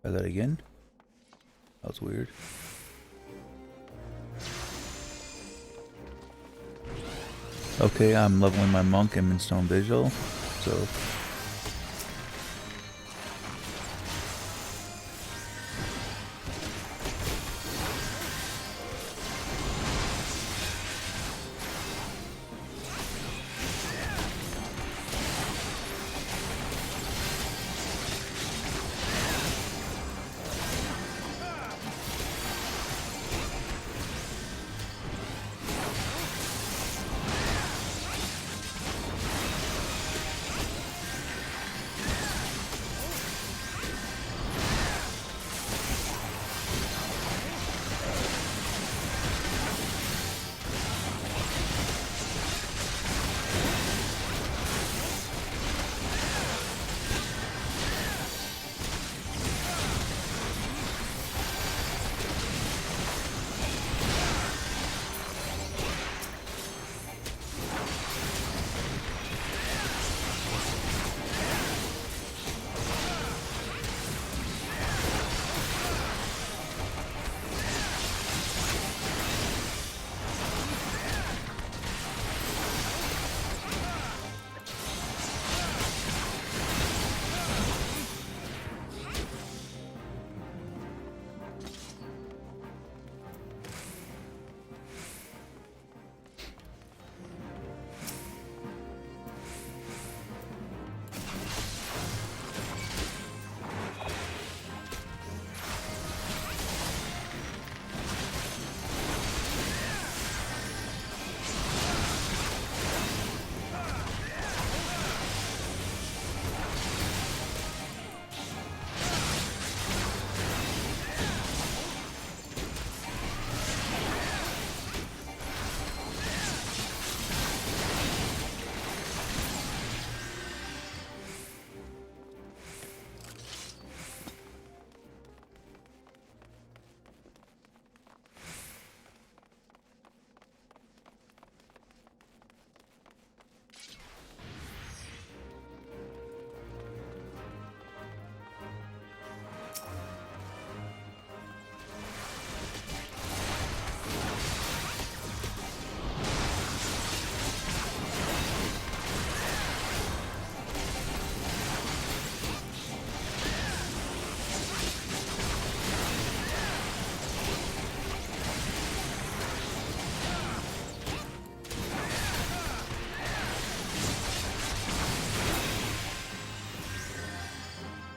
Try that again. That was weird. Okay, I'm leveling my monk. I'm in stone visual, so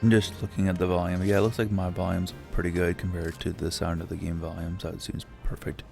I'm just looking at the volume. Yeah, it looks like my volume's pretty good compared to the sound of the game volume, so it seems perfect.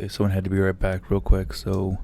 Okay, someone had to be right back real quick, so...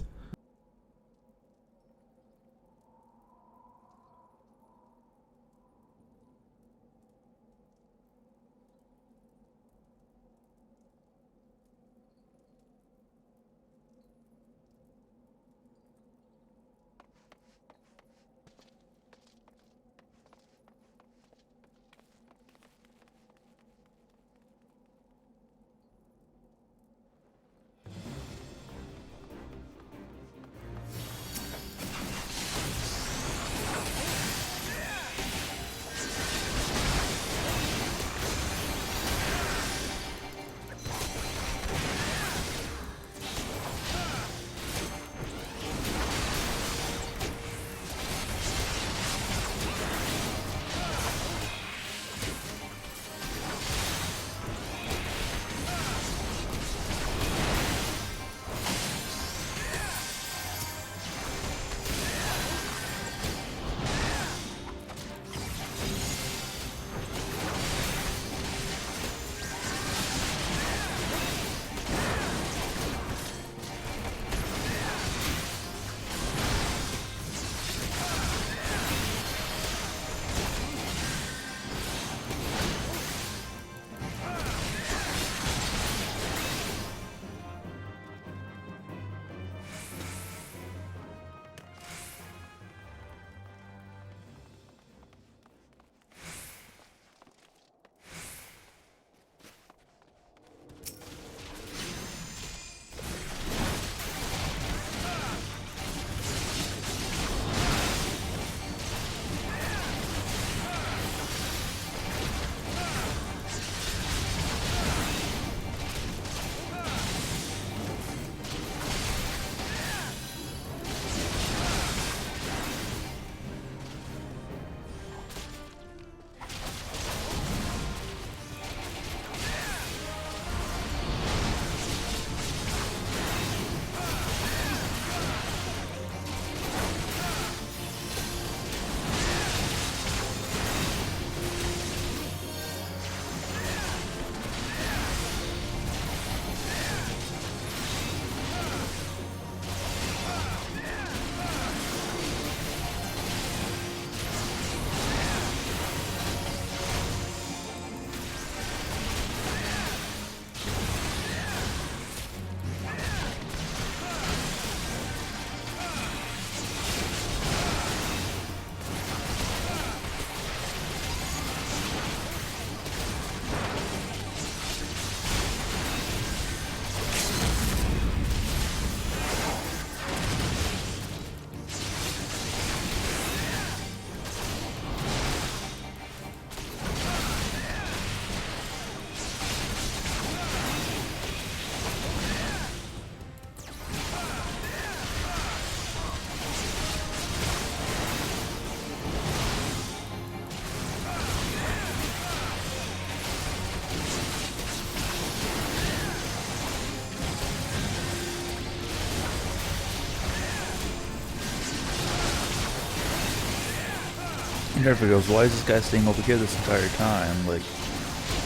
Never goes, why is this guy staying over here this entire time? Like,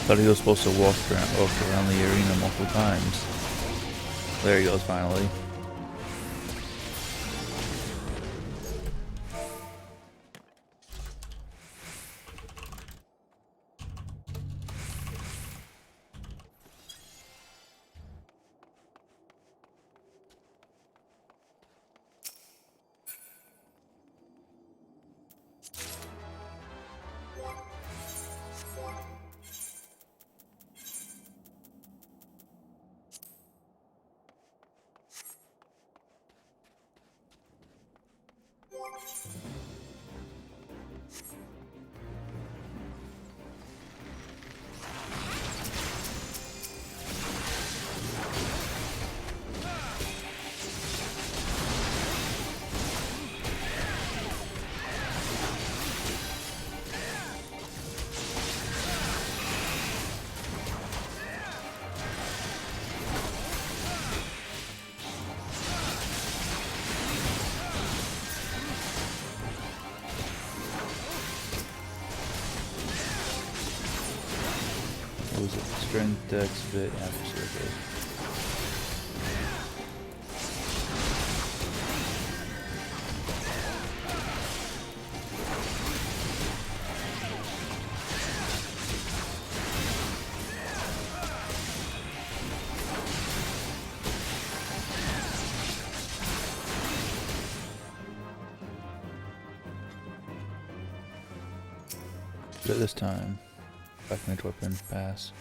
thought he was supposed to walk around the arena multiple times. There he goes, finally. What was it? Strength, dex, bit, accuracy, okay. But this time, backmage weapon, pass.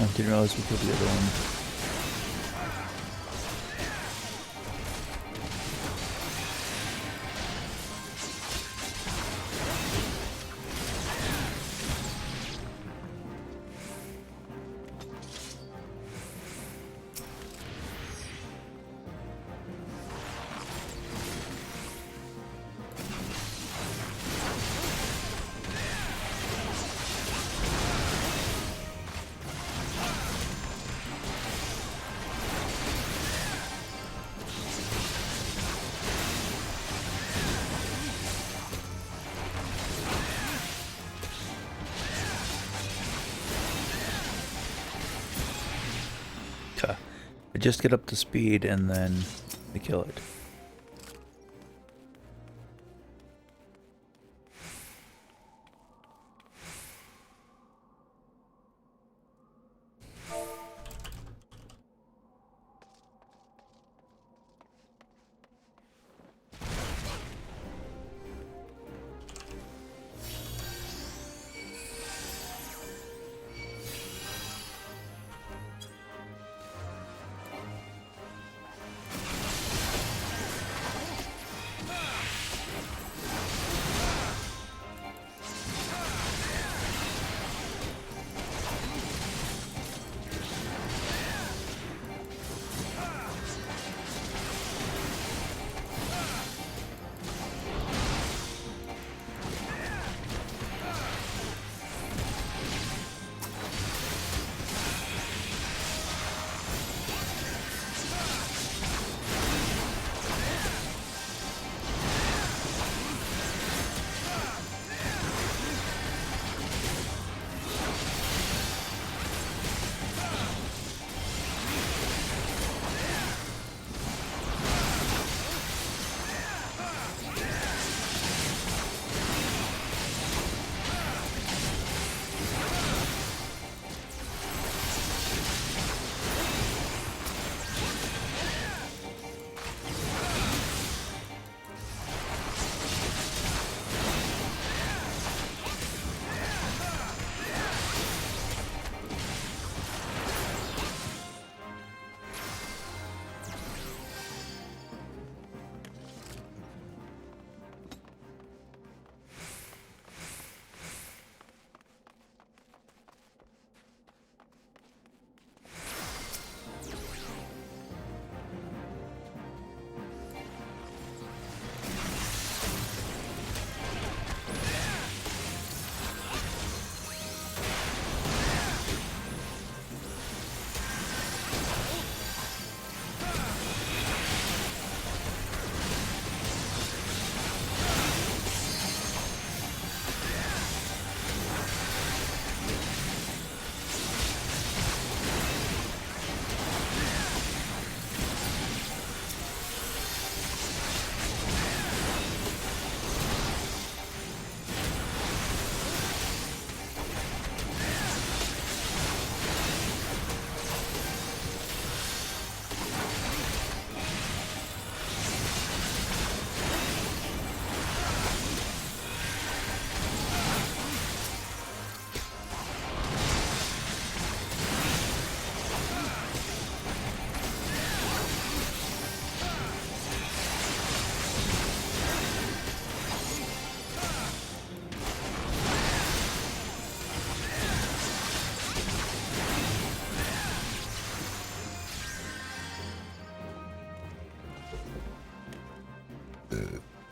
I didn't realize we killed the other one. I just get up to speed and then we kill it.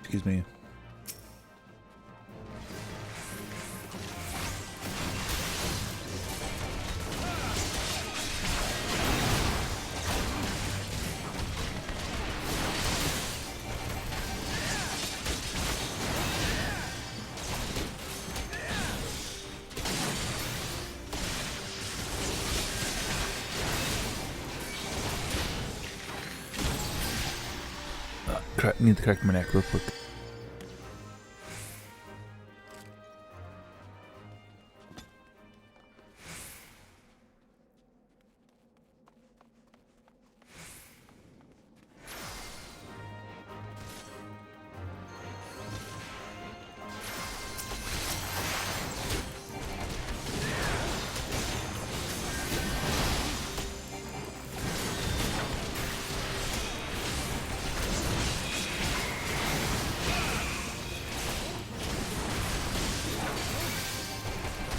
Excuse me. Need to crack my neck real quick.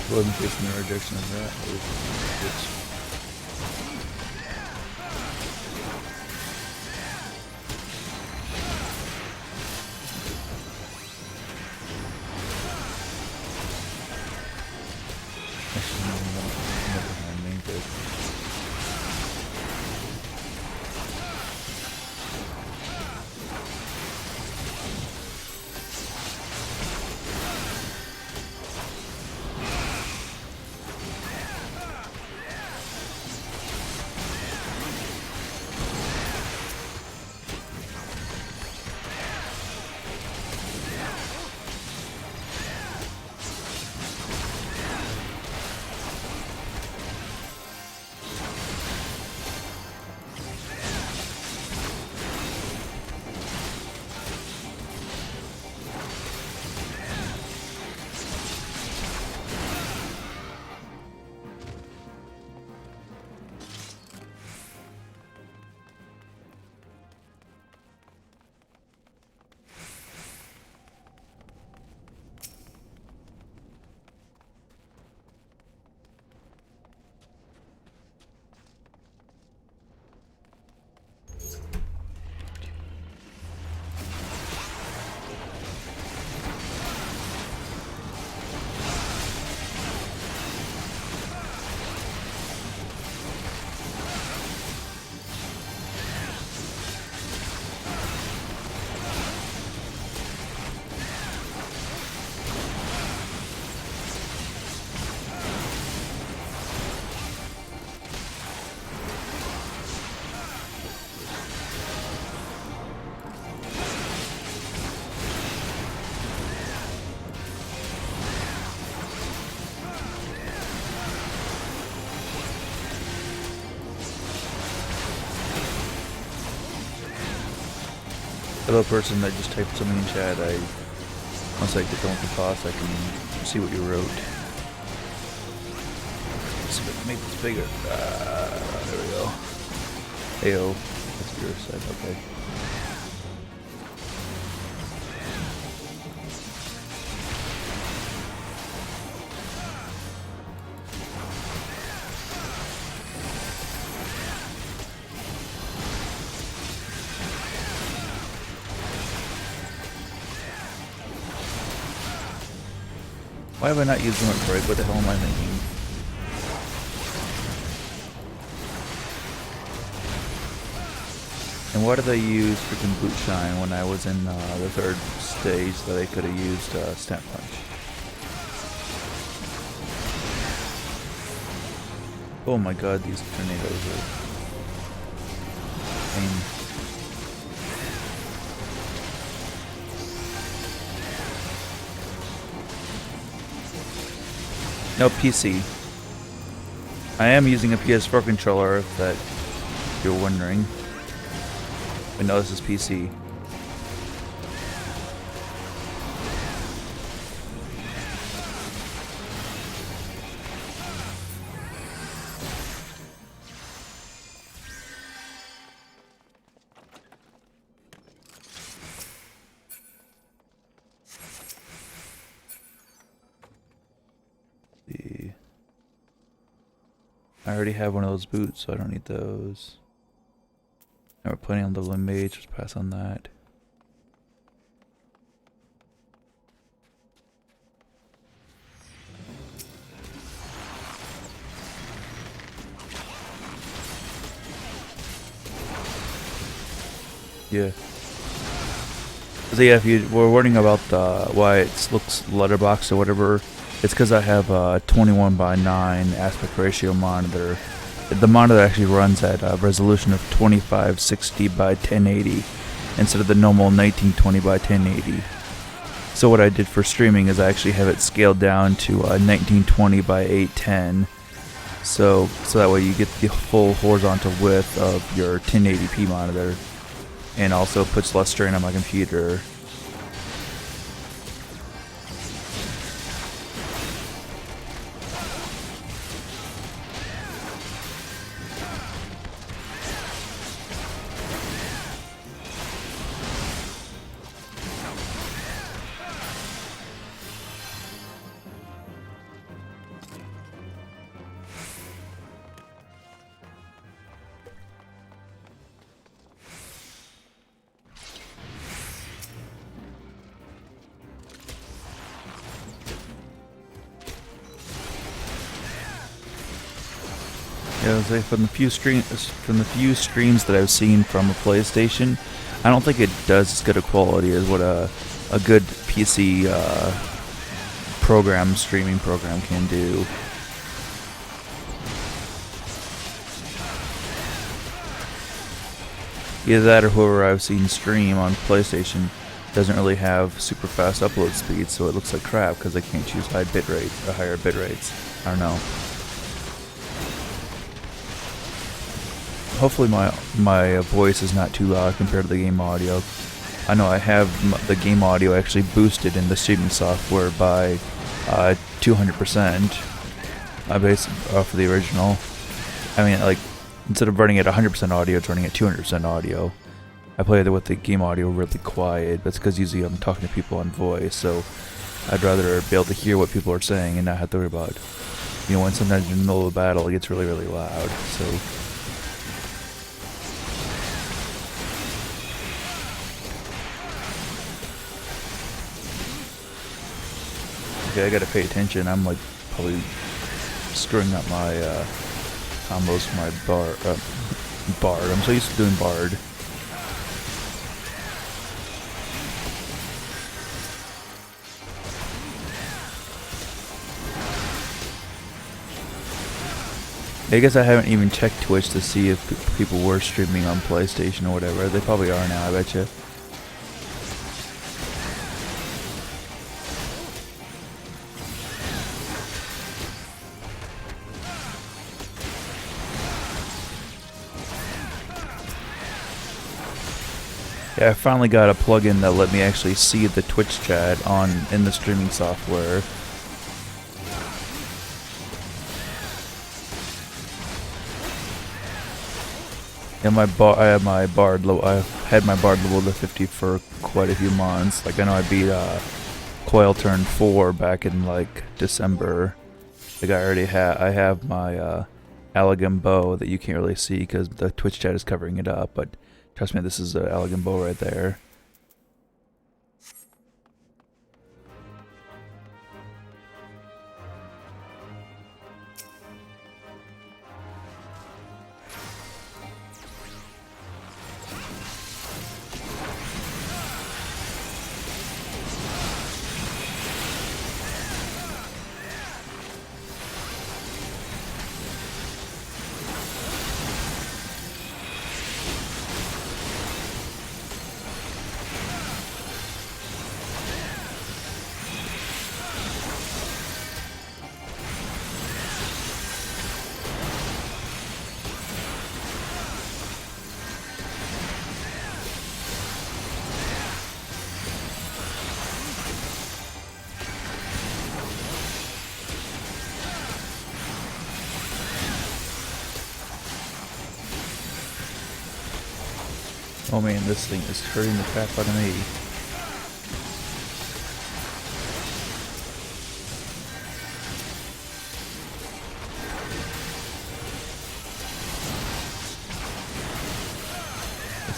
Wasn't facing the rejection of that. Hello person that just typed something in chat. Once I get done with the class, I can see what you wrote. Let's see if I can make this bigger. There we go. Ayo. That's your side, okay. Why have I not used them at break? What the hell am I thinking? And why did I use freaking Boot Shine when I was in the third stage that I could have used Stamp Punch? Oh my god, these tornadoes are pain. No, PC. I am using a PS4 controller, if that you're wondering. But no, this is PC. I already have one of those boots, so I don't need those. And we're playing on the Limb Mage, just pass on that. Yeah. So yeah, if you were wondering about why it looks letterboxed or whatever, it's because I have a 21:9 aspect ratio monitor. The monitor actually runs at a resolution of 2560 by 1080 instead of the normal 1920 by 1080. So what I did for streaming is I actually have it scaled down to 1920 by 810. So that way you get the full horizontal width of your 1080p monitor, and also puts less strain on my computer. Yeah, say from the few streams that I've seen from a PlayStation, I don't think it does as good a quality as what a good PC streaming program can do. Either that or whoever I've seen stream on PlayStation doesn't really have super fast upload speeds, so it looks like crap because they can't choose higher bit rates. I don't know. Hopefully my voice is not too loud compared to the game audio. I know I have the game audio actually boosted in the streaming software by 200%. I base off of the original. I mean, like, instead of running at 100% audio, it's running at 200% audio. I play it with the game audio really quiet. That's because usually I'm talking to people on voice, so I'd rather be able to hear what people are saying and not have to worry about, when sometimes in the middle of a battle it gets really, really loud. So. Okay, I gotta pay attention. I'm like probably screwing up my combos for my Bard. I'm so used to doing Bard. I guess I haven't even checked Twitch to see if people were streaming on PlayStation or whatever. They probably are now, I betcha. Yeah, I finally got a plugin that let me actually see the Twitch chat in the streaming software. And I've had my Bard level to 50 for quite a few months. Like, I know I beat Coil Turn 4 back in like December. Like, I have my Allegan bow that you can't really see because the Twitch chat is covering it up, but trust me, this is an Allegan bow right there. Oh man, this thing is hurting the crap out of me.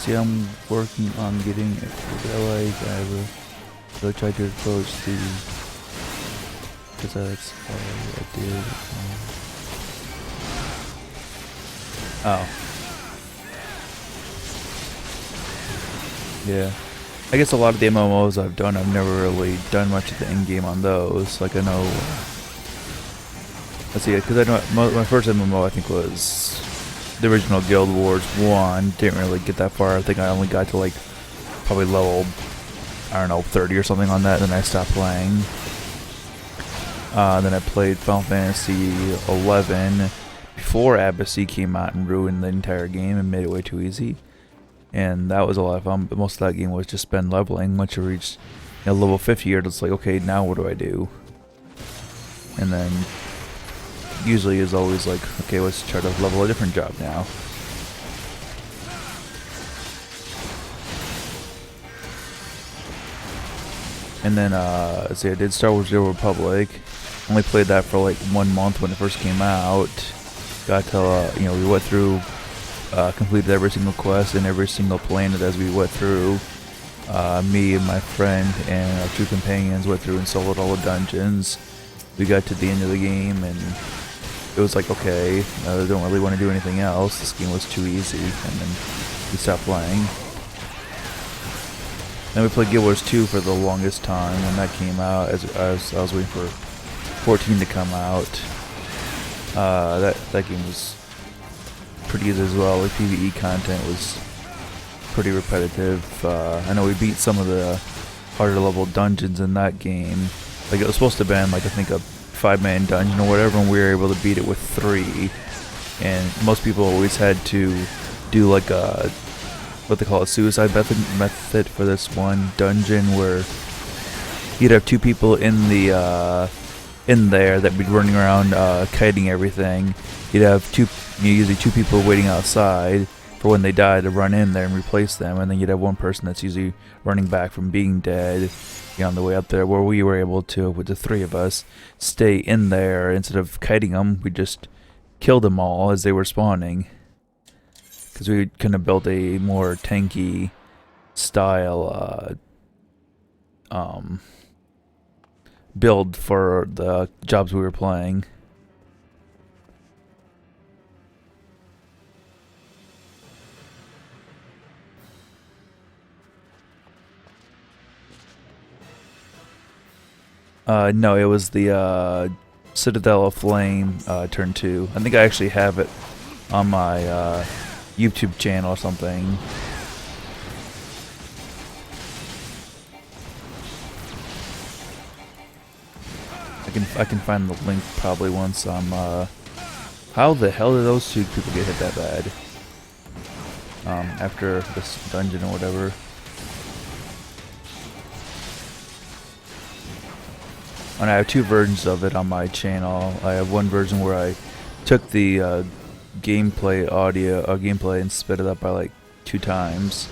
See, I'm working on getting it to the LA driver. So I tried to approach the... because that's all I did. Yeah. I guess a lot of the MMOs I've done, I've never really done much of the end game on those. Like I know, let's see, because I know my first MMO I think was the original Guild Wars 1. Didn't really get that far. I think I only got to like probably level, I don't know, 30 or something on that. Then I stopped playing. Then I played Final Fantasy 11 before Abyssy came out and ruined the entire game and made it way too easy. And that was a lot of fun, but most of that game was just spend leveling. Once you reach level 50, it's like, okay, now what do I do? And then usually is always like, okay, let's try to level a different job now. And then, let's see, I did Star Wars The Old Republic. Only played that for like 1 month when it first came out. Got to, we went through, completed every single quest and every single planet as we went through. Me and my friend and our 2 companions went through and soloed all the dungeons. We got to the end of the game and it was like, okay, I don't really want to do anything else. This game was too easy, and then we stopped playing. Then we played Guild Wars 2 for the longest time when that came out, as I was waiting for 14 to come out. That game was pretty easy as well. Like PvE content was pretty repetitive. I know we beat some of the harder level dungeons in that game. Like it was supposed to have been like I think a 5-man dungeon or whatever, and we were able to beat it with 3. And most people always had to do like a what they call a suicide method for this one dungeon, where you'd have 2 people in the in there that would be running around kiting everything. You'd have usually 2 people waiting outside for when they die to run in there and replace them, and then you'd have 1 person that's usually running back from being dead on the way up there, where we were able to, with the 3 of us, stay in there. Instead of kiting them, we just killed them all as they were spawning, because we kind of built a more tanky style build for the jobs we were playing. No, it was the Citadel of Flame turn 2. I think I actually have it on my YouTube channel or something. I can find the link probably once I'm how the hell did those 2 people get hit that bad? After this dungeon or whatever. And I have 2 versions of it on my channel. I have one version where I took the gameplay and sped it up by like 2 times.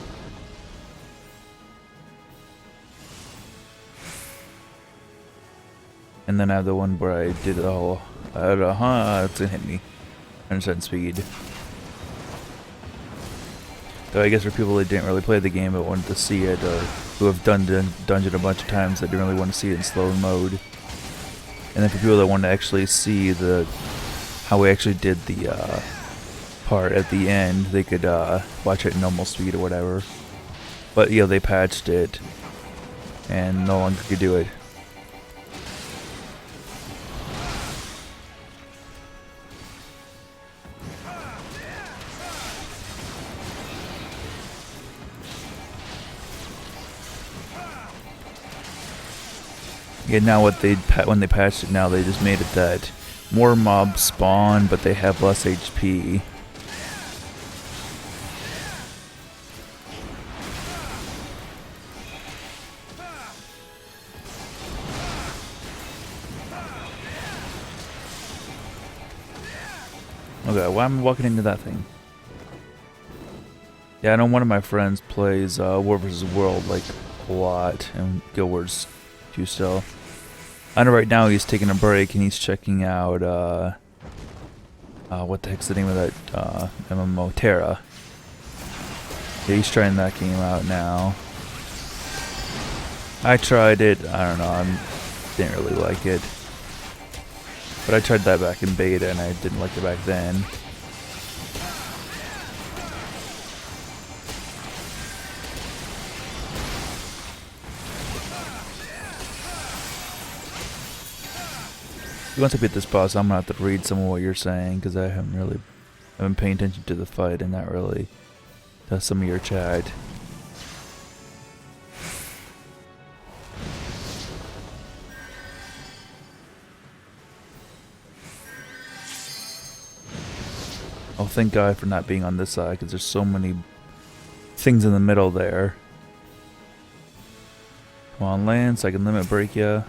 And then I have the one where I did it all at it's gonna hit me 100% speed. So I guess for people that didn't really play the game but wanted to see it, or who have done dungeon a bunch of times that didn't really want to see it in slow mode. And then for people that want to actually see how we actually did the part at the end, they could watch it in normal speed or whatever. But they patched it and no longer could do it. Yeah, now when they patched it now, they just made it that more mobs spawn, but they have less HP. Okay, why am I walking into that thing? Yeah, I know one of my friends plays War vs. World like a lot, and Guild Wars 2 still. I know right now he's taking a break and he's checking out what the heck's the name of that MMO? Terra. Yeah, he's trying that game out now. I tried it. I don't know. I didn't really like it. But I tried that back in beta and I didn't like it back then. Once I beat this boss, I'm gonna have to read some of what you're saying because I haven't been paying attention to the fight and not really to some of your chat. Oh, thank God for not being on this side because there's so many things in the middle there. Come on, land, so I can limit break ya.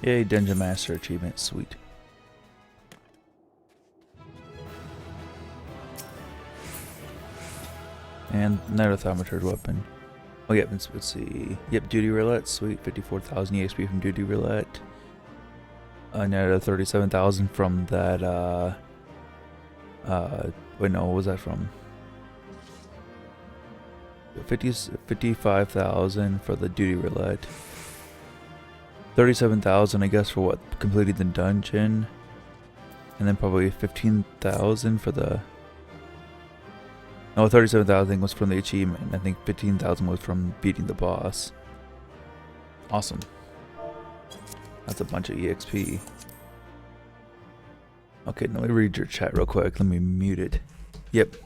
Yay, Dungeon Master achievement, sweet. And another thaumaturge weapon. Oh yep, let's see. Yep, duty roulette, sweet. 54,000 EXP from duty roulette. Another 37,000 from that, wait, no, what was that from? 55,000 for the duty roulette. 37,000, I guess, for what, completing the dungeon. And then probably 15,000 for the... No, 37,000 was from the achievement. I think 15,000 was from beating the boss. Awesome. That's a bunch of EXP. Okay, let me read your chat real quick. Let me mute it. Yep.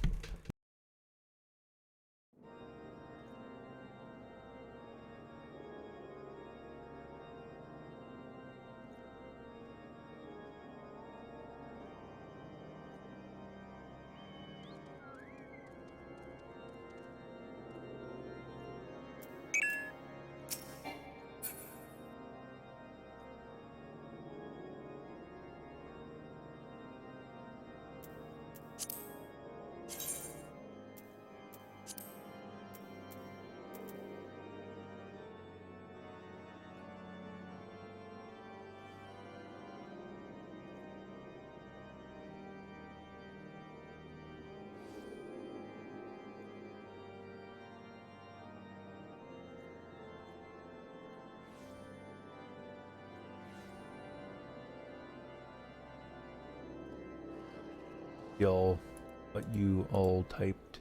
What you all typed.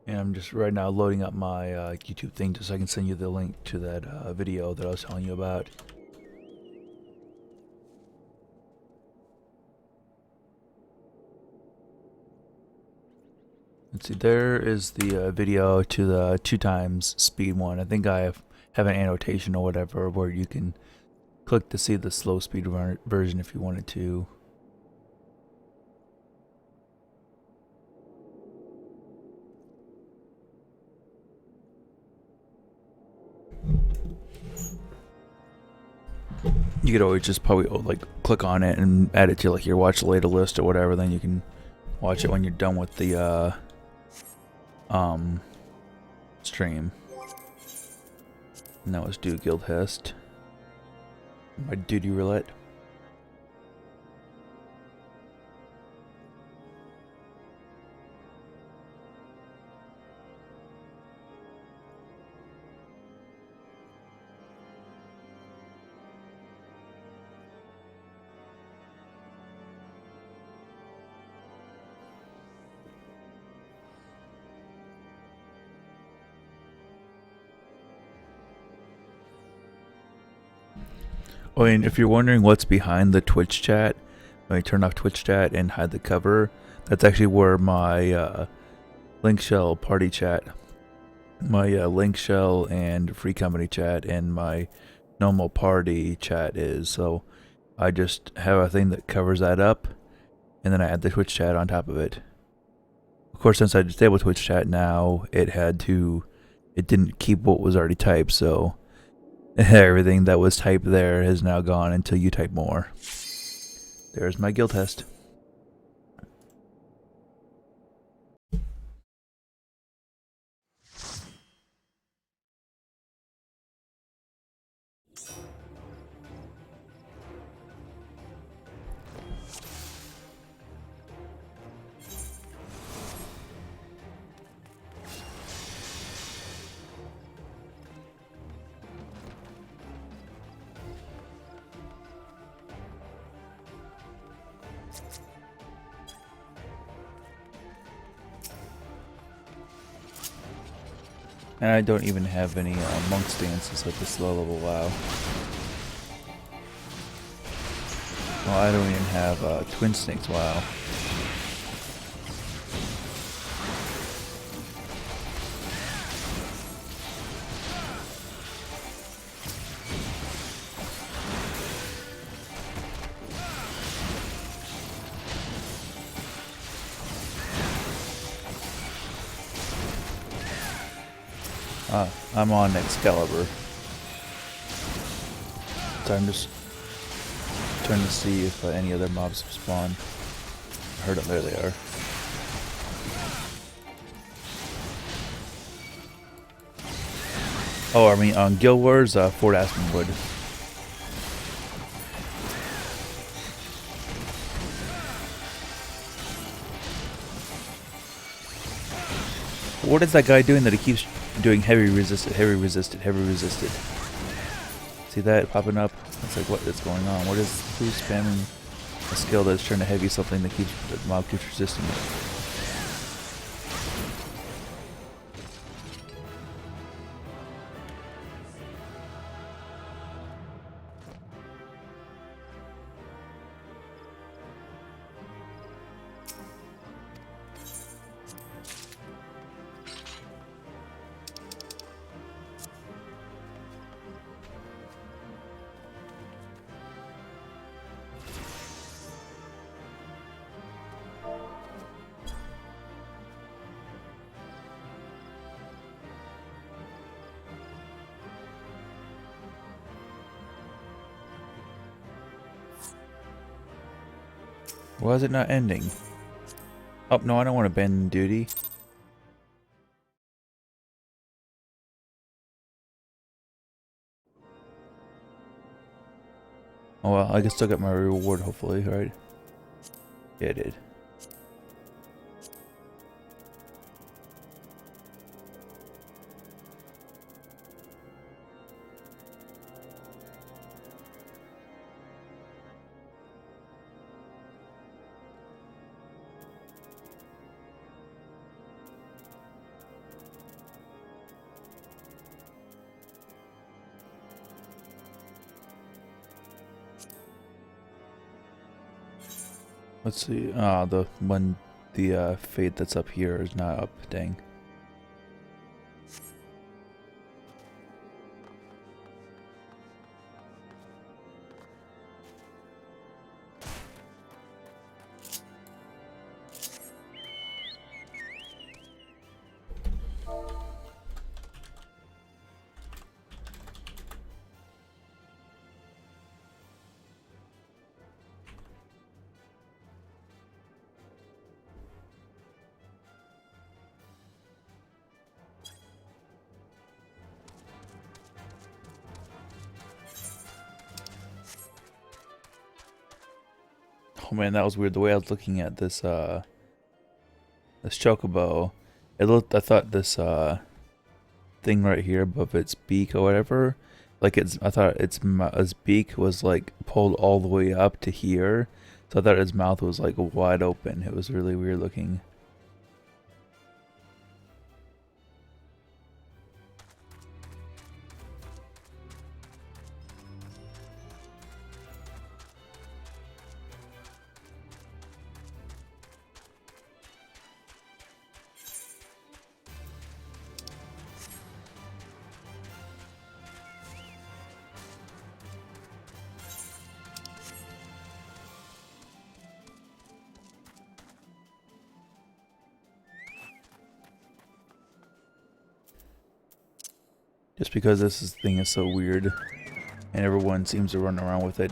And I'm just right now loading up my YouTube thing just so I can send you the link to that video that I was telling you about. Let's see, there is the video to the 2x speed one. I think I have an annotation or whatever where you can click to see the slow speed version if you wanted to. You could always just probably like click on it and add it to like your watch later list or whatever. Then you can watch it when you're done with the stream. And that was Do Guild Hest. My duty roulette. Oh, and if you're wondering what's behind the Twitch chat, when I turn off Twitch chat and hide the cover, that's actually where my link shell party chat, my link shell and free company chat, and my normal party chat is. So I just have a thing that covers that up, and then I add the Twitch chat on top of it. Of course, since I disabled Twitch chat now, it didn't keep what was already typed, so everything that was typed there has now gone until you type more. There's my guild test. And I don't even have any monk stances at this low level. Wow. Well, I don't even have twin snakes. Wow. I'm on Excalibur. So I'm just trying to see if any other mobs have spawned. I heard them. There they are. Oh, I mean on Guild Wars, Fort Aspenwood. What is that guy doing that he keeps doing heavy resisted, heavy resisted, heavy resisted? See that popping up? It's like, what is going on? Who's spamming a skill that's trying to heavy something that the mob keeps resisting it? Why is it not ending? Oh, no, I don't want to abandon duty. Oh well, I can still get my reward, hopefully, right? Yeah, I did. Let's see. The fate that's up here is not up. Dang. Oh man, that was weird. The way I was looking at this chocobo, I thought this thing right here above its beak or whatever, I thought its beak was like pulled all the way up to here, so I thought its mouth was like wide open. It was really weird looking. Just because thing is so weird, and everyone seems to run around with it.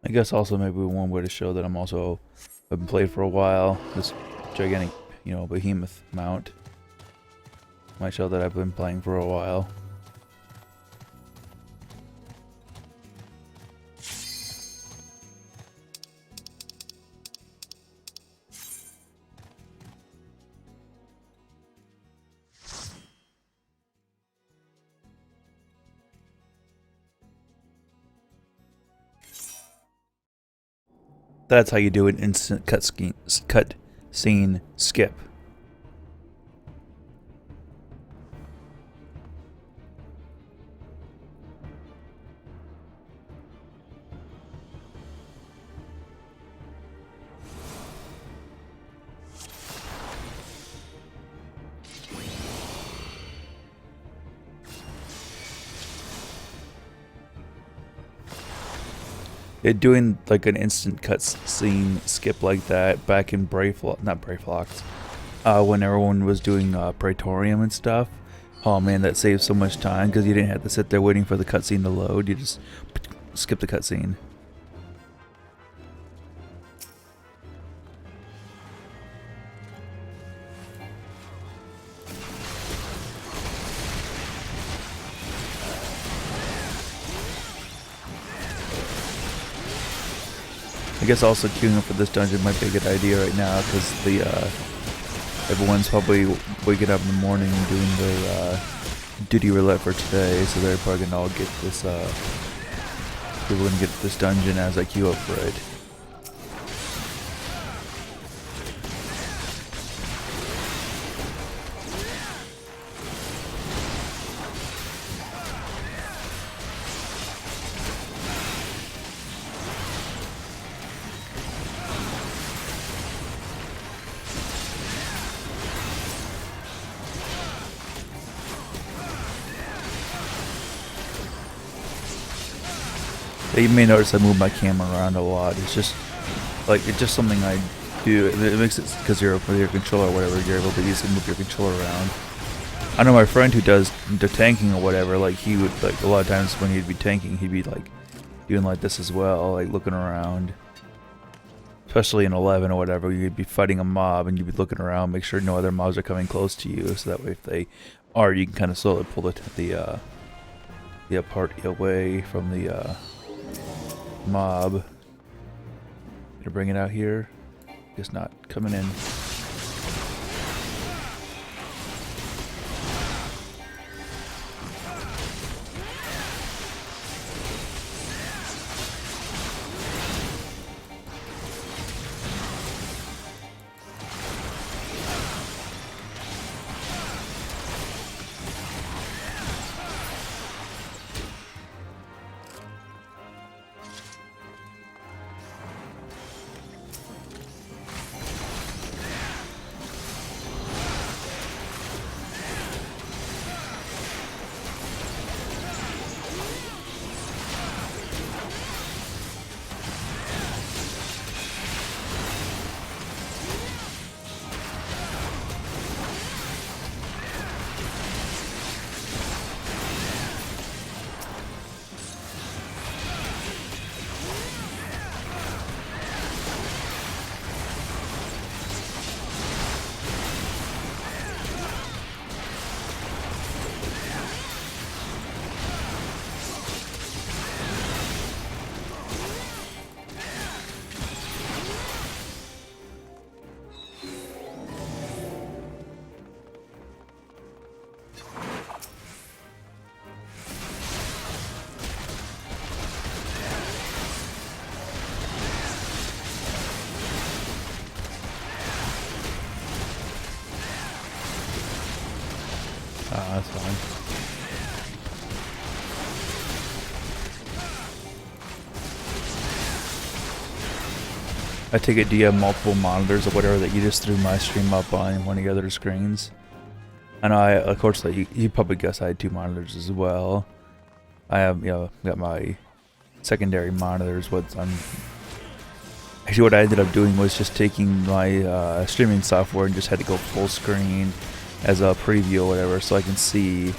I guess also maybe one way to show that I've been played for a while. This gigantic, behemoth mount might show that I've been playing for a while. That's how you do an instant cut scene skip. Doing like an instant cut scene skip like that back in not Brave when everyone was doing Praetorium and stuff. Oh man, that saved so much time because you didn't have to sit there waiting for the cutscene to load. You just skip the cutscene. I guess also queuing up for this dungeon might be a good idea right now because everyone's probably waking up in the morning and doing their duty roulette for today, so they're probably gonna all get this. People gonna get this dungeon as I queue up for it. You may notice I move my camera around a lot. It's just something I do. It makes it because you're with your controller or whatever. You're able to easily move your controller around. I know my friend who does the tanking or whatever. Like he would a lot of times when he'd be tanking, he'd be like doing like this as well, like looking around. Especially in 11 or whatever, you'd be fighting a mob and you'd be looking around, make sure no other mobs are coming close to you. So that way, if they are, you can kind of slowly pull the party away from the mob. Gonna bring it out here. Guess not coming in. That's fine. I take it, do you have multiple monitors or whatever that you just threw my stream up on one of your other screens? And of course, like you probably guess I had 2 monitors as well. I have, got my secondary monitors. Actually, what I ended up doing was just taking my streaming software and just had to go full screen as a preview or whatever, so I can see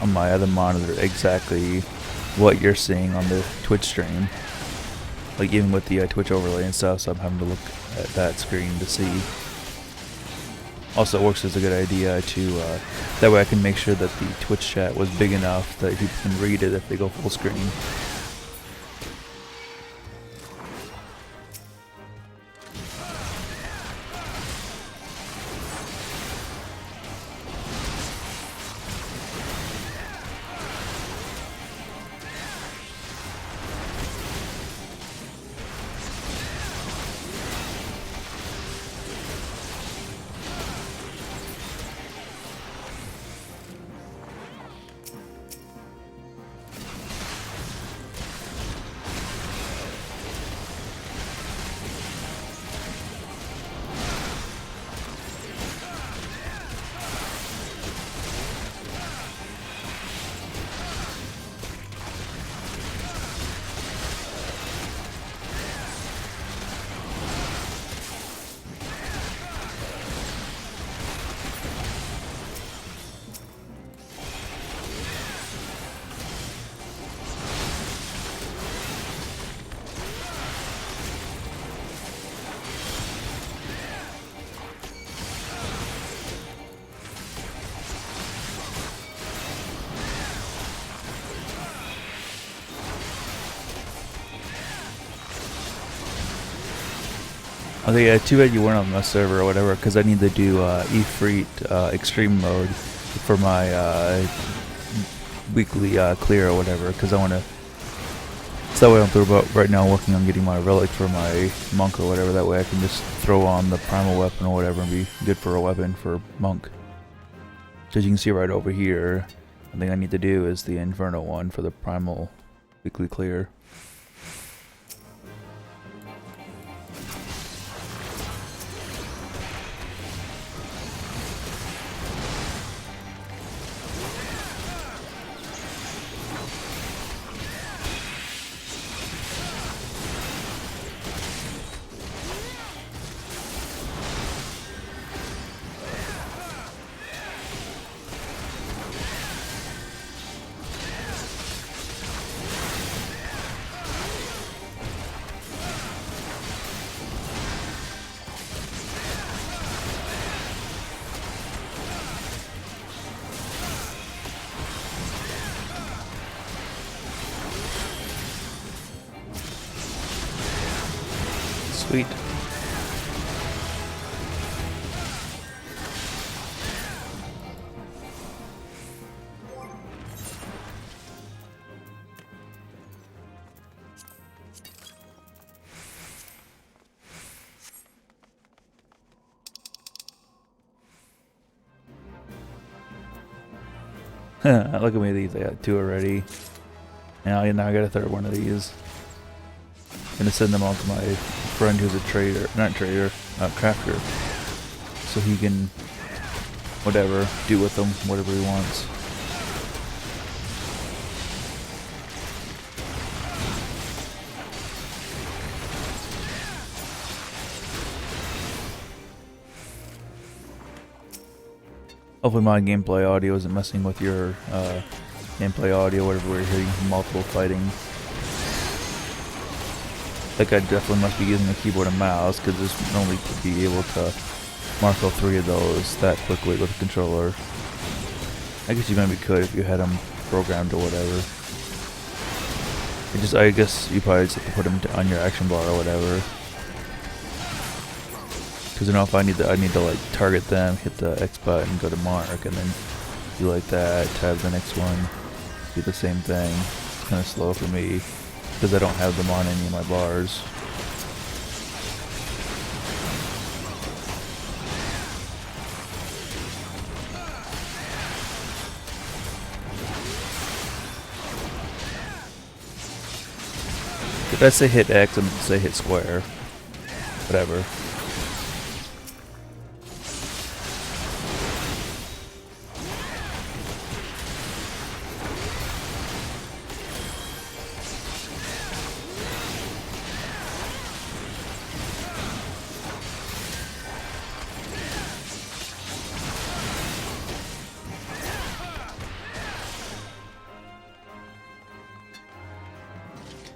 on my other monitor exactly what you're seeing on the Twitch stream. Like even with the Twitch overlay and stuff, so I'm having to look at that screen to see. Also, it works as a good idea to, that way I can make sure that the Twitch chat was big enough that people can read it if they go full screen. Okay, yeah, too bad you weren't on my server or whatever, because I need to do FFXIV extreme mode for my weekly clear or whatever, because I want to. So that way I'm through about right now working on getting my relic for my monk or whatever. That way I can just throw on the primal weapon or whatever and be good for a weapon for monk. So as you can see right over here, the thing I need to do is the Inferno one for the primal weekly clear. Sweet. Look at me, these. I got 2 already. Now I got a 3rd one of these. Gonna send them all to my friend who's a trader, not trader, crafter, so he can whatever do with them whatever he wants. Hopefully my gameplay audio isn't messing with your gameplay audio, whatever we're hearing multiple fighting. Like I definitely must be using a keyboard and mouse, because there's no way to be able to mark all 3 of those that quickly with a controller. I guess you maybe could if you had them programmed or whatever. I guess you probably just have to put them on your action bar or whatever. Because you know, if I need to like target them, hit the X button, go to mark, and then do like that, tab the next one, do the same thing. It's kind of slow for me, because I don't have them on any of my bars. Did I say hit X? I meant to say hit square. Whatever.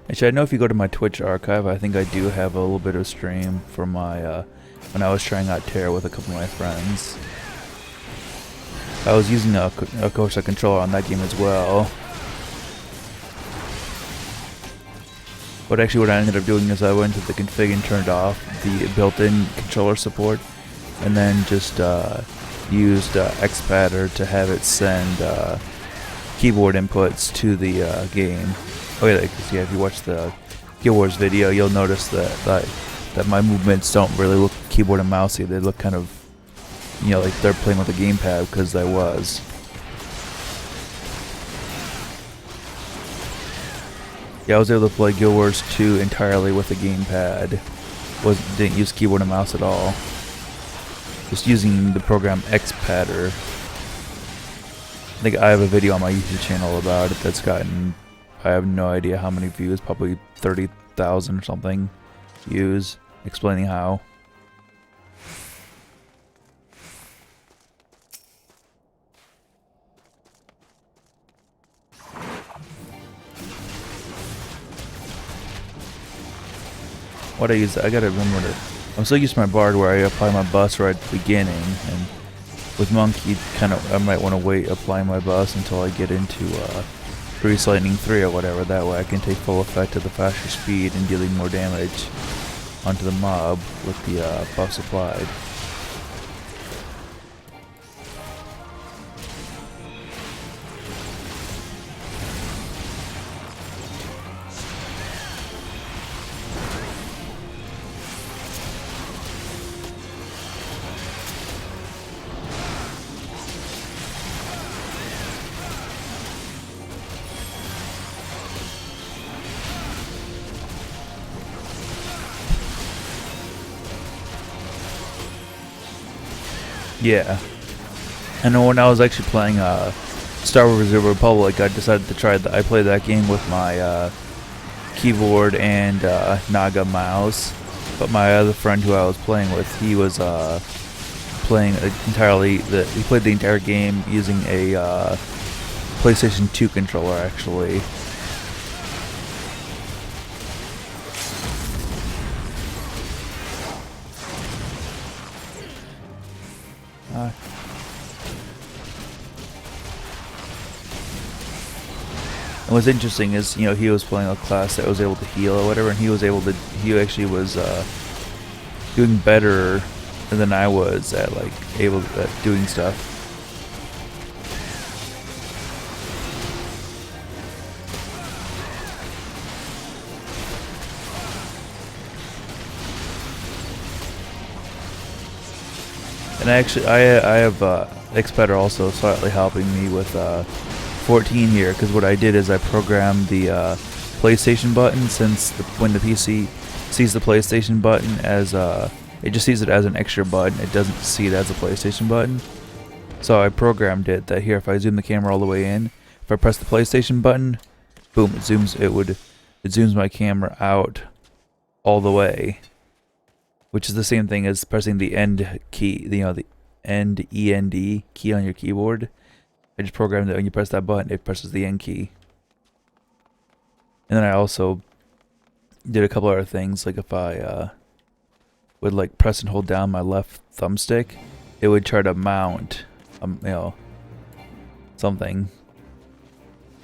Actually, I know if you go to my Twitch archive, I think I do have a little bit of stream from my, when I was trying out Terra with a couple of my friends. I was using, of course, a controller on that game as well. But actually what I ended up doing is I went to the config and turned off the built-in controller support, and then just used XPadder to have it send keyboard inputs to the game. Oh yeah, because yeah, if you watch the Guild Wars video, you'll notice that my movements don't really look keyboard and mousey. They look kind of, you know, like they're playing with a gamepad, because I was. Yeah, I was able to play Guild Wars 2 entirely with a gamepad. Didn't use keyboard and mouse at all. Just using the program XPadder. I think I have a video on my YouTube channel about it that's gotten, I have no idea how many views, probably 30,000 or something views, explaining how. What I use, I gotta remember to, I'm still used to my Bard where I apply my bus right at the beginning, and with Monk you kind of, I might want to wait applying my bus until I get into Grease Lightning 3 or whatever, that way I can take full effect of the faster speed and dealing more damage onto the mob with the buffs applied. Yeah. And when I was actually playing Star Wars The Republic, I decided to try that. I played that game with my keyboard and Naga mouse. But my other friend who I was playing with, he was playing entirely, he played the entire game using a PlayStation 2 controller, actually. And what's interesting is, you know, he was playing a class that was able to heal or whatever, and he actually was doing better than I was at, like, at doing stuff. And I have XPadder also slightly helping me with 14 here, because what I did is I programmed the PlayStation button, since when the PC sees the PlayStation button as it just sees it as an extra button, it doesn't see it as a PlayStation button. So I programmed it that here, if I zoom the camera all the way in, if I press the PlayStation button, boom, it zooms my camera out all the way, which is the same thing as pressing the end key, you know, the end END key on your keyboard. I just programmed that when you press that button, it presses the end key. And then I also did a couple other things, like if I would like press and hold down my left thumbstick, it would try to mount, you know, something.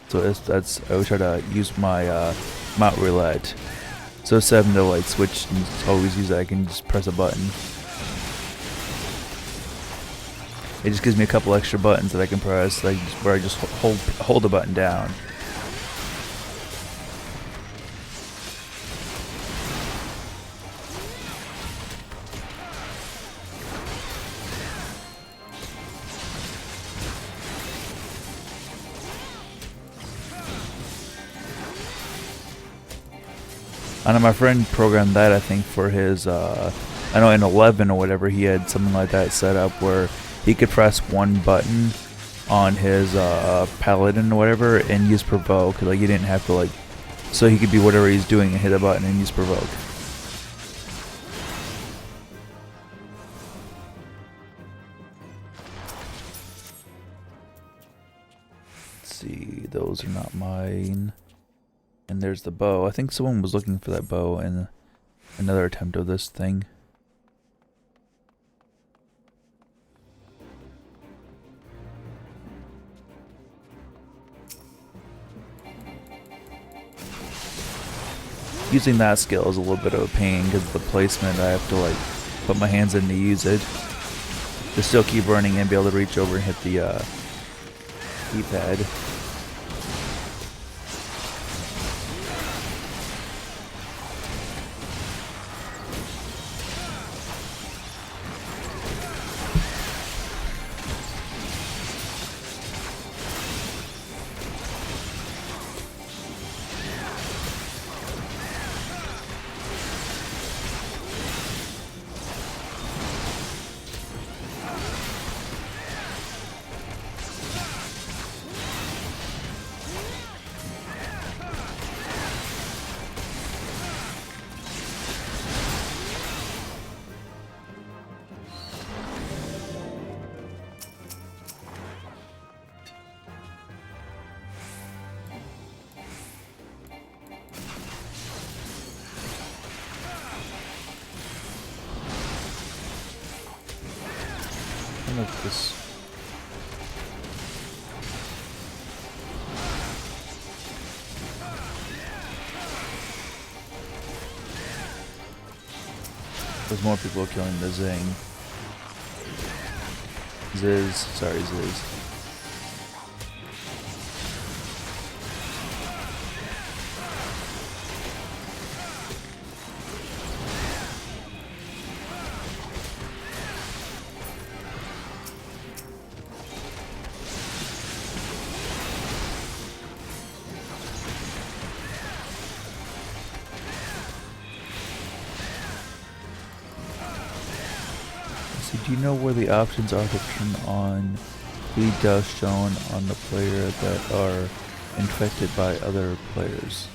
So I would try to use my mount roulette. So instead of having to like switch and always use that, I can just press a button. It just gives me a couple extra buttons that I can press, like where I just hold the button down. I know my friend programmed that, I think, for his, I know in 11 or whatever, he had something like that set up where he could press one button on his paladin or whatever and use provoke. Like, he didn't have to, like, so he could be whatever he's doing and hit a button and use provoke. Let's see, those are not mine. And there's the bow. I think someone was looking for that bow in another attempt of this thing. Using that skill is a little bit of a pain because of the placement. I have to like put my hands in to use it. To still keep running and be able to reach over and hit the keypad. I don't know if this... There's more people killing the Zing. Ziz. Sorry, Ziz. Do you know where the options are to turn on bleed dust shown on the player that are infected by other players?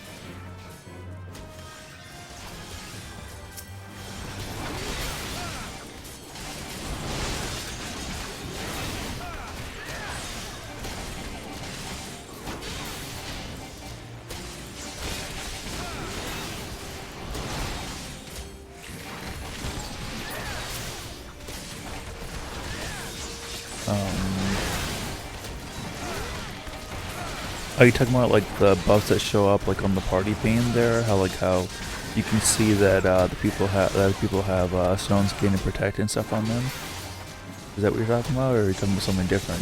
Are you talking about like the buffs that show up like on the party pane there? How you can see that the people have stone skin and protect and stuff on them? Is that what you're talking about, or are you talking about something different?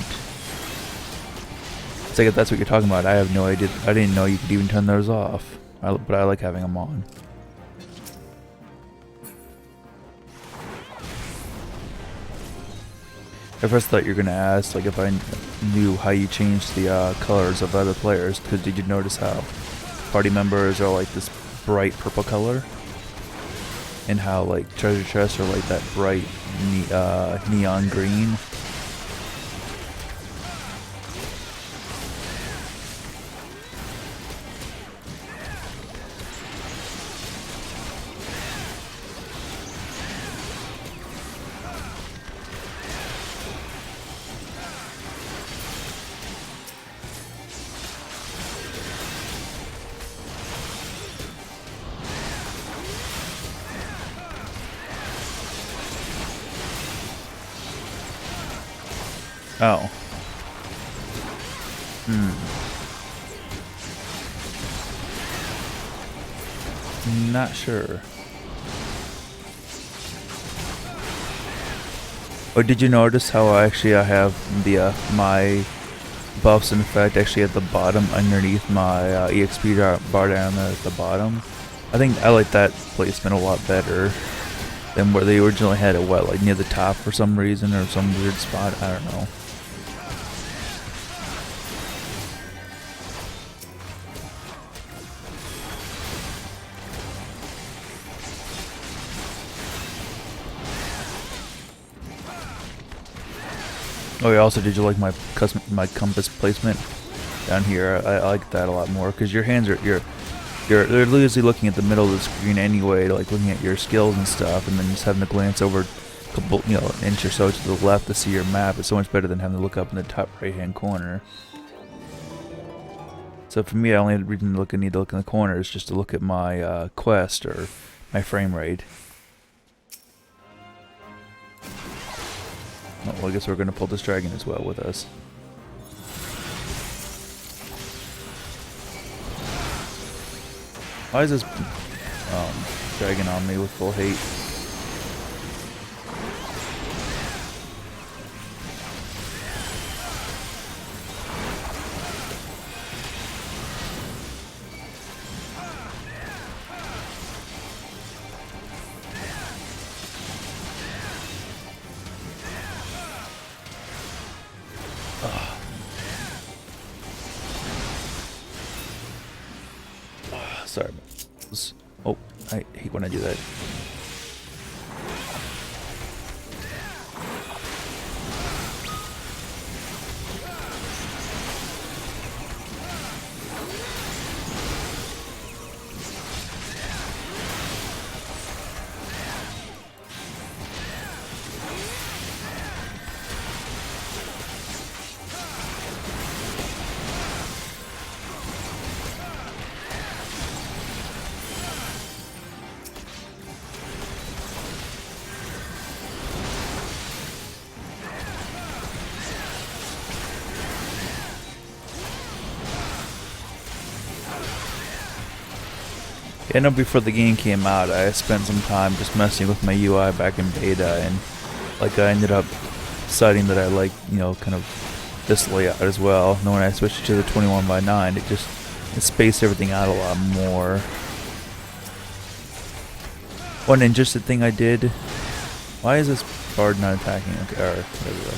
It's like if that's what you're talking about, I have no idea. I didn't know you could even turn those off. But I like having them on. At first I thought you were gonna ask like if I knew how you change the colors of other players, because did you notice how party members are like this bright purple color, and how like treasure chests are like that bright neon green? Oh. Not sure. Or did you notice how I have the my buffs in effect actually at the bottom underneath my EXP bar down there at the bottom? I think I like that placement a lot better than where they originally had it, like near the top for some reason, or some weird spot, I don't know. Oh, yeah, also, did you like my compass placement down here? I like that a lot more because your hands are they're literally looking at the middle of the screen anyway, like looking at your skills and stuff, and then just having to glance over a couple, an inch or so to the left to see your map is so much better than having to look up in the top right-hand corner. So for me, I only reason need to look in the corner is just to look at my quest or my frame rate. Oh, well, I guess we're gonna pull this dragon as well with us. Why is this dragon on me with full hate? Sorry. Oh, I hate when I do that. I know before the game came out, I spent some time just messing with my UI back in beta, and like I ended up deciding that I like, kind of this layout as well. And then when I switched to the 21:9, it spaced everything out a lot more. One interesting thing I did. Why is this bard not attacking? Okay, or whatever.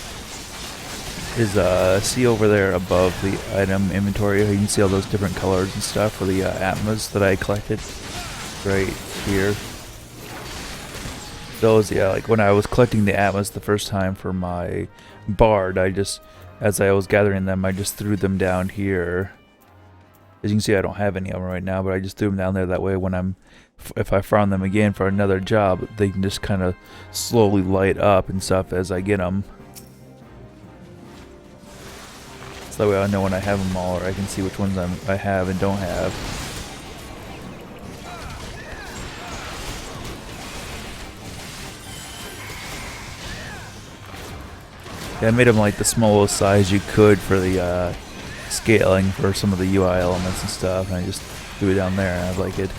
Is see over there above the item inventory, you can see all those different colors and stuff for the atmas that I collected right here. Those, yeah, like when I was collecting the atmas the first time for my bard, as I was gathering them, I just threw them down here. As you can see, I don't have any of them right now, but I just threw them down there. That way when if I found them again for another job, they can just kind of slowly light up and stuff as I get them. So that way I know when I have them all, or I can see which ones I have and don't have. Yeah, I made them like the smallest size you could for the scaling for some of the UI elements and stuff, and I just threw it down there, and I like it.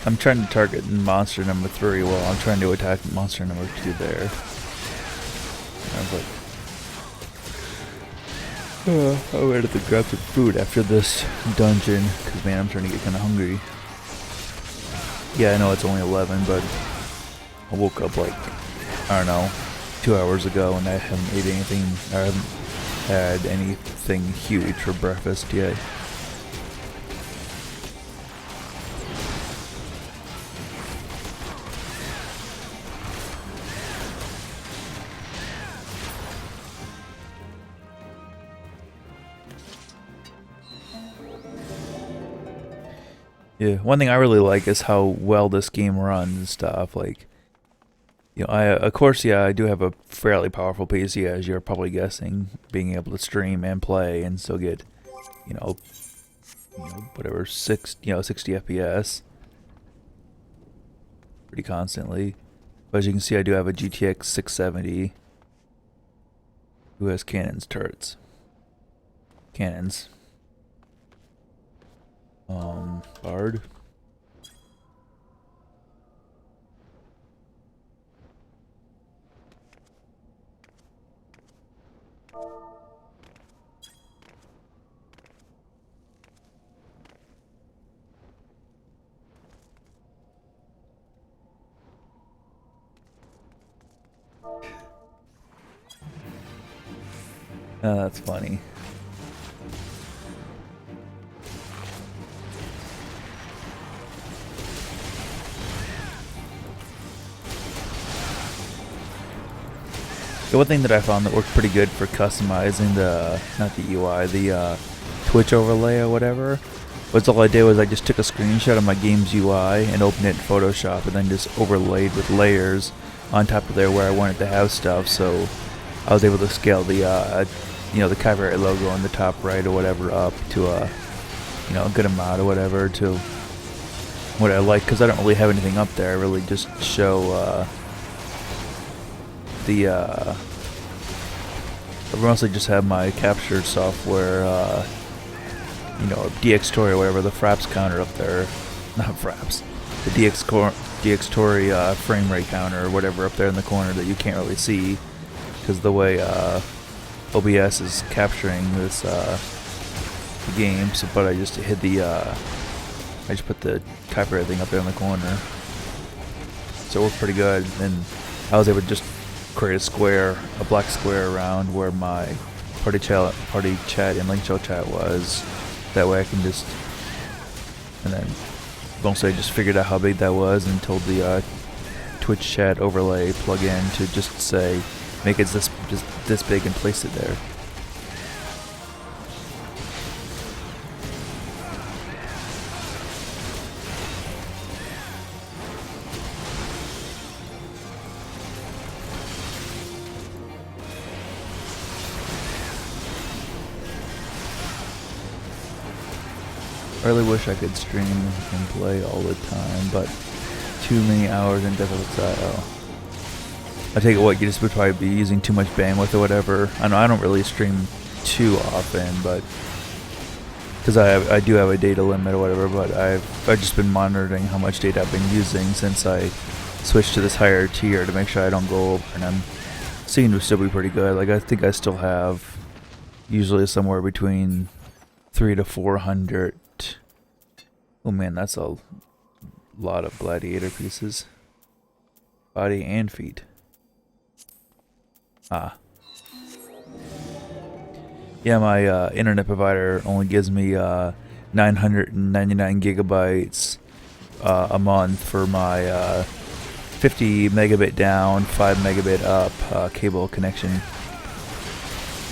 I'm trying to target monster number 3 while I'm trying to attack monster number 2 there. I was like, I waited to grab some food after this dungeon, because man, I'm starting to get kind of hungry. Yeah, I know it's only 11, but I woke up like, I don't know, 2 hours ago, and I haven't ate anything, I haven't had anything huge for breakfast yet. Yeah, one thing I really like is how well this game runs and stuff. Like, of course, I do have a fairly powerful PC, as you're probably guessing, being able to stream and play and still get, whatever, 60 FPS pretty constantly. But as you can see, I do have a GTX 670 who has cannons, turrets, cannons. Bard. That's funny. The one thing that I found that worked pretty good for customizing the, not the UI, the Twitch overlay or whatever, was all I did was I just took a screenshot of my game's UI and opened it in Photoshop and then just overlaid with layers on top of there where I wanted to have stuff. So I was able to scale the, you know, the copyright logo on the top right or whatever up to a, you know, a good amount or whatever to what I like, because I don't really have anything up there. I really just show I mostly just have my capture software, you know, DxTory or whatever, the fraps counter up there, not fraps, the DxTory frame rate counter or whatever up there in the corner that you can't really see because the way OBS is capturing this game. So, but I just hid the, I just put the copyright thing up there in the corner, so it worked pretty good, and I was able to just create a square, a black square around where my party chat and link show chat was. That way I can just, and then mostly I just figured out how big that was and told the Twitch chat overlay plugin to just say, make it just this big and place it there. I really wish I could stream and play all the time, but too many hours in FFXIV. Oh. I take it what you just would probably be using too much bandwidth or whatever. I know I don't really stream too often, but because I do have a data limit or whatever. But I've just been monitoring how much data I've been using since I switched to this higher tier to make sure I don't go over, and I'm seeming to still be pretty good. Like I think I still have usually somewhere between 300 to 400. Oh man, that's a lot of gladiator pieces. Body and feet. Ah. Yeah, my internet provider only gives me 999 gigabytes a month for my 50 megabit down, 5 megabit up cable connection.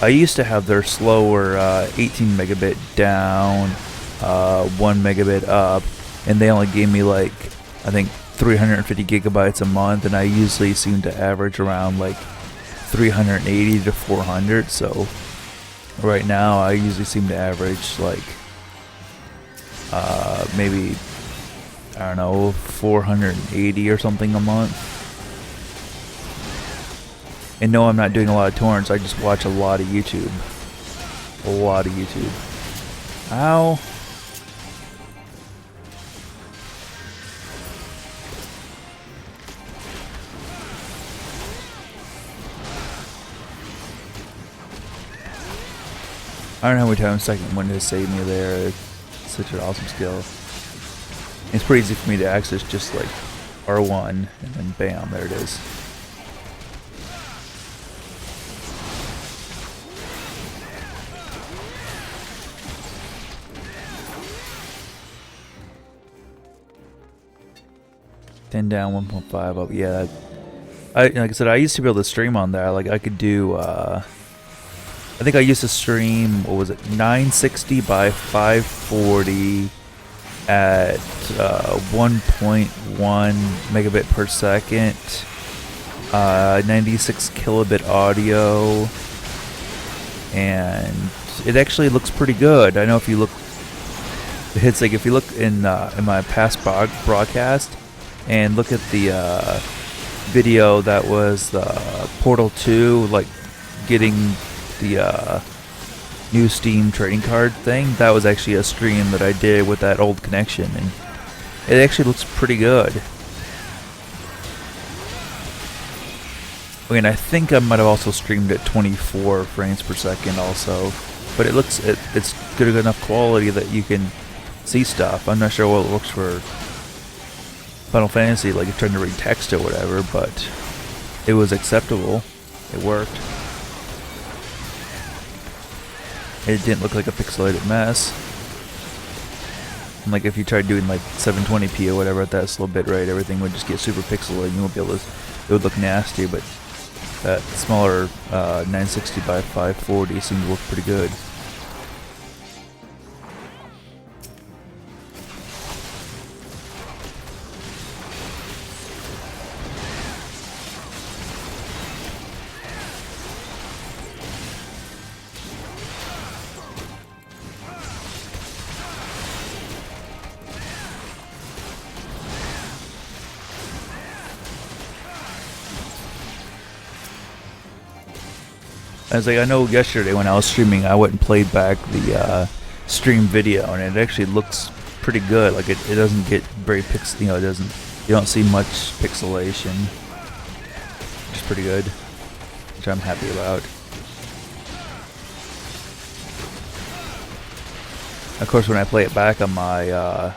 I used to have their slower 18 megabit down, 1 megabit up, and they only gave me like, I think 350 gigabytes a month, and I usually seem to average around like 380 to 400. So right now I usually seem to average like maybe, I don't know, 480 or something a month. And no, I'm not doing a lot of torrents. I just watch a lot of YouTube. A lot of YouTube. Ow. I don't know how many times second one has saved me there. It's such an awesome skill. It's pretty easy for me to access, just like R1 and then bam, there it is. Ten down, 1.5 up. Yeah, like I said, I used to be able to stream on that. Like I could do. I think I used to stream. What was it? 960 by 540 at 1.1 megabit per second. 96 kilobit audio, and it actually looks pretty good. I know if you look, it's like if you look in my past broadcast and look at the video that was the Portal 2, like getting the new Steam trading card thing. That was actually a stream that I did with that old connection, and it actually looks pretty good. I mean, I think I might have also streamed at 24 frames per second also, but it looks it's good enough quality that you can see stuff. I'm not sure what it looks for Final Fantasy, like you're trying to read text or whatever, but it was acceptable. It worked. It didn't look like a pixelated mess. And like if you tried doing like 720p or whatever at that slow bit rate, everything would just get super pixelated. You won't be able to. It would look nasty, but that smaller 960 by 540 seemed to work pretty good. I was like, I know yesterday when I was streaming, I went and played back the stream video, and it actually looks pretty good. Like it doesn't get very pixel, you know, you don't see much pixelation, which is pretty good, which I'm happy about. Of course, when I play it back on my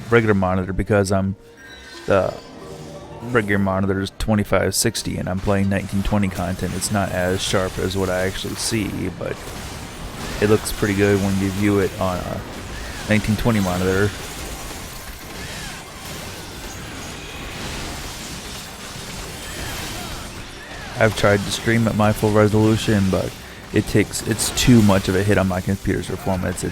regular monitor, because the regular monitor is 2560 and I'm playing 1920 content, it's not as sharp as what I actually see, but it looks pretty good when you view it on a 1920 monitor. I've tried to stream at my full resolution, but it's too much of a hit on my computer's performance.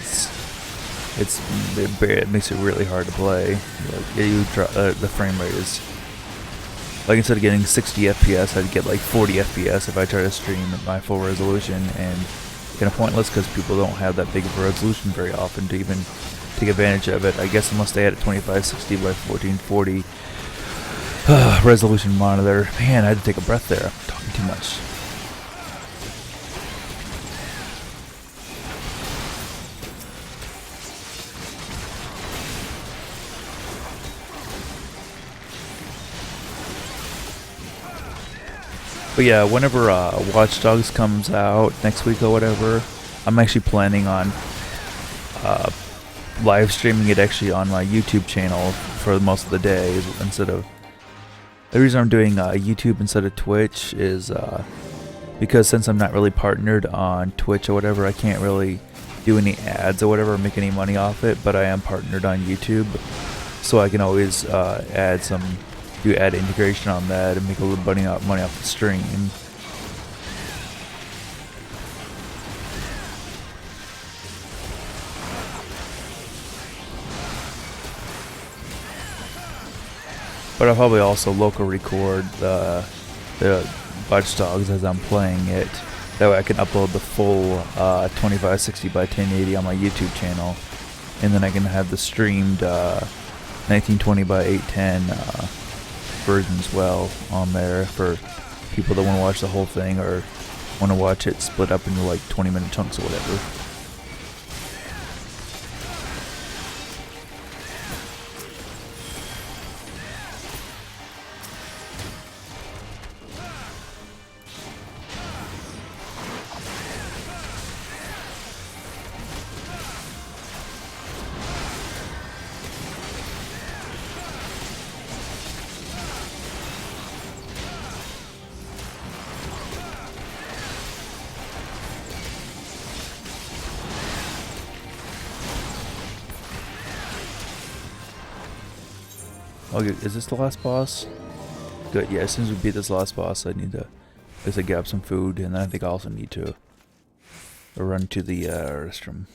It makes it really hard to play. Like, the frame rate is, like, instead of getting 60 FPS, I'd get like 40 FPS if I try to stream at my full resolution, and kind of pointless because people don't have that big of a resolution very often to even take advantage of it. I guess unless they had a 2560 by 1440 resolution monitor. Man, I had to take a breath there. I'm talking too much. But yeah, whenever Watch Dogs comes out next week or whatever, I'm actually planning on live streaming it actually on my YouTube channel for most of the day instead of. The reason I'm doing YouTube instead of Twitch is because since I'm not really partnered on Twitch or whatever, I can't really do any ads or whatever or make any money off it, but I am partnered on YouTube, so I can always do ad integration on that and make a little money off the stream. But I'll probably also local record the Watch Dogs as I'm playing it. That way I can upload the full 2560 by 1080 on my YouTube channel, and then I can have the streamed 1920 by 810 version as well on there for people that want to watch the whole thing or want to watch it split up into like 20-minute chunks or whatever. Okay, is this the last boss? Good, yeah, as soon as we beat this last boss, I need to basically grab some food, and then I think I also need to run to the restroom.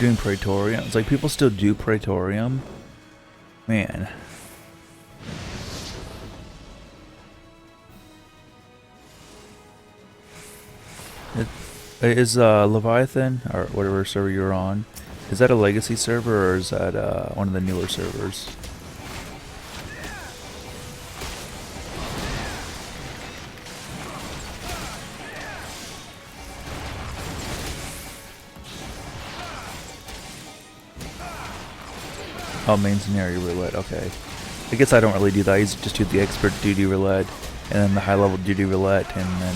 doing Praetorium. It's like people still do Praetorium. Man. Is Leviathan, or whatever server you're on, is that a legacy server or is that one of the newer servers? Oh, main scenario roulette, okay. I guess I don't really do that. I just do the expert duty roulette and then the high level duty roulette, and then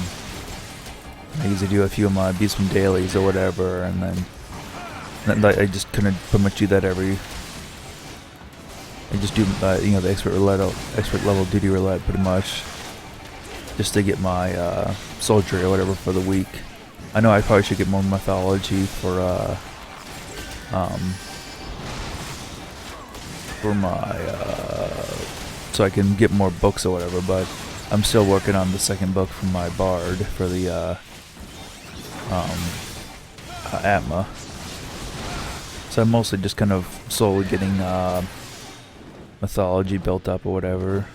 I usually do a few of my Beastman dailies or whatever, and then I just kind of pretty much do that every. I just do you know, the expert level duty roulette pretty much, just to get my soldier or whatever for the week. I know I probably should get more mythology for my so I can get more books or whatever, but I'm still working on the second book for my bard for the Atma. So I'm mostly just kind of slowly getting mythology built up or whatever.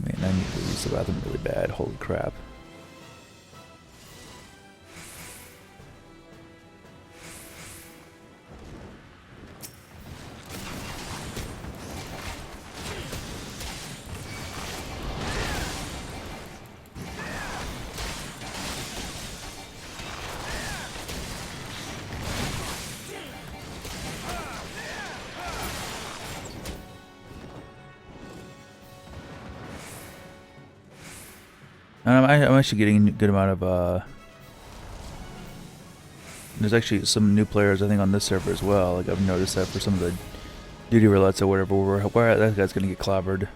Man, I need to use the bathroom really bad. Holy crap. I'm actually getting a good amount of there's actually some new players I think on this server as well. Like I've noticed that for some of the duty roulettes or whatever, where that guy's gonna get clobbered.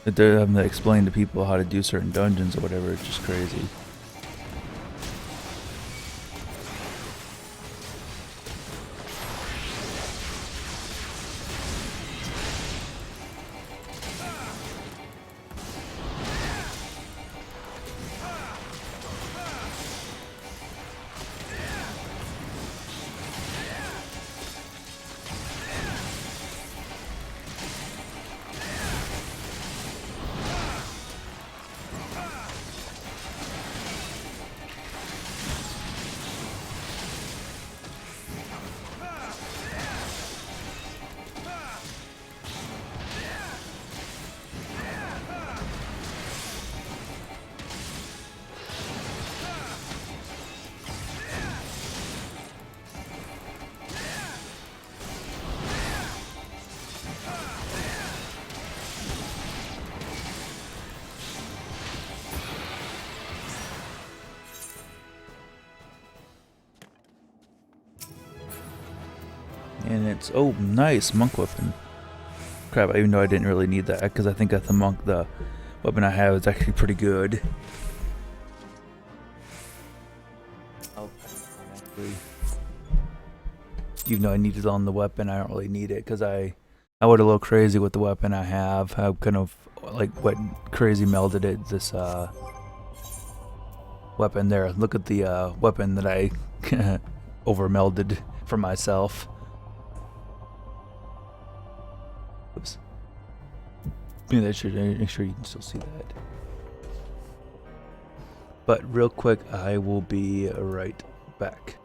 That they're having to explain to people how to do certain dungeons or whatever. It's just crazy. And it's, oh, nice, monk weapon. Crap, even though I didn't really need that, because I think that the weapon I have is actually pretty good. Oh, actually, even though I need it on the weapon, I don't really need it, because I went a little crazy with the weapon I have. I kind of, like, went crazy melded it, this, weapon there. Look at the, weapon that I over melded for myself. Oops. Yeah, that should make sure you can still see that. But real quick, I will be right back.